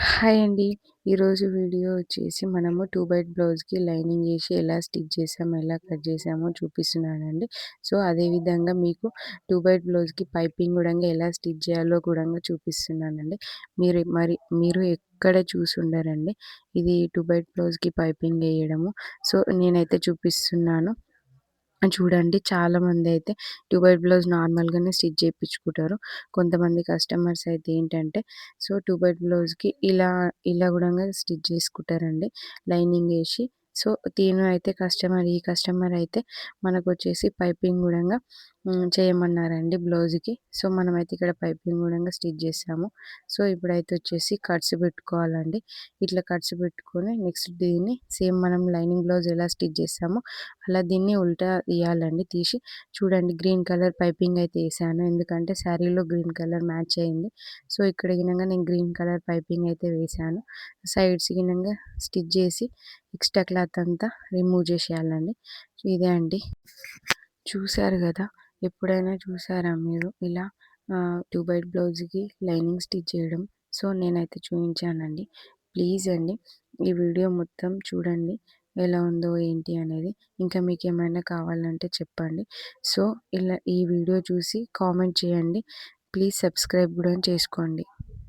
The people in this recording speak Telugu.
హాయ్ అండి. ఈరోజు వీడియో వచ్చేసి మనము 2 బైట్ బ్లౌజ్‌కి లైనింగ్ ఏసి ఎలా స్టిచ్ చేసామో, ఎలా కట్ చేసామో చూపిస్తున్నానండి. సో, అదే విధంగా మీకు 2 బైట్ బ్లౌజ్‌కి పైపింగ్ గూడంగా ఎలా స్టిచ్ చేయాలో కూడంగా చూపిస్తున్నానండి. మీరు ఎక్కడ చూసుండరండి. ఇది 2 బైట్ బ్లౌజ్‌కి పైపింగ్ ఎయడము. సో, నేనైతే చూపిస్తున్నాను. చూడండి చాలామందైతే 2 బైట్ బ్లౌజ్ నార్మల్‌గానే స్టిచ్ చేపించుకుంటారు. కొంతమంది కస్టమర్స్ అయితే ఏంటంటే సో, 2 బైట్ బ్లౌజ్‌కి ఇలా గూడంగా స్టిచ్ చేసుకుంటారండి లైనింగ్ ఏసి. సో, ఈ కస్టమర్ అయితే మనకొచ్చేసి పైపింగ్ గూడంగా చేయమన్నారండి బ్లౌజ్‌కి. సో, మనమైతే ఇక్కడ పైపింగ్ గూడంగా స్టిచ్ చేసాము. సో, ఇప్పుడైతే వచ్చేసి కట్స్ పెట్టుకోవాలండి. ఇట్లా కట్స్ పెట్టుకొని నెక్స్ట్ దీన్ని సేమ్ మనం లైనింగ్ బ్లౌజ్ ఎలా స్టిచ్ చేసామో అలా దీన్ని ఉల్టా తీయాలండి. తీసి చూడండి గ్రీన్ కలర్ పైపింగ్ అయితే ఏసాను. ఎందుకంటే శారీలో గ్రీన్ కలర్ మ్యాచ్ అయింది. సో, ఇక్కడ గినంగా నేను గ్రీన్ కలర్ పైపింగ్ అయితే వేశాను. సైడ్స్ గినంగా స్టిచ్ చేసి ఎక్స్ట్రా క్లాత్ అంతా రిమూవ్ చేసేయాలండి. ఇదే అండి. చూసారు గదా! ఎప్పుడైనా చూసారా మీరు ఇలా 2 బైట్ బ్లౌజ్‌కి లైనింగ్ స్టిచ్ చేయడం? సో, నేనైతే చూయించానండి. ప్లీజ్ అండి ఈ వీడియో మొత్తం చూడండి. ఎలా ఉందో ఏంటి అనేది. ఇంకా మీకేమైనా కావాలంటే చెప్పండి. సో, ఈ వీడియో చూసి కామెంట్ చేయండి. ప్లీజ్ సబ్స్క్రైబ్ గూడా చేసుకోండి.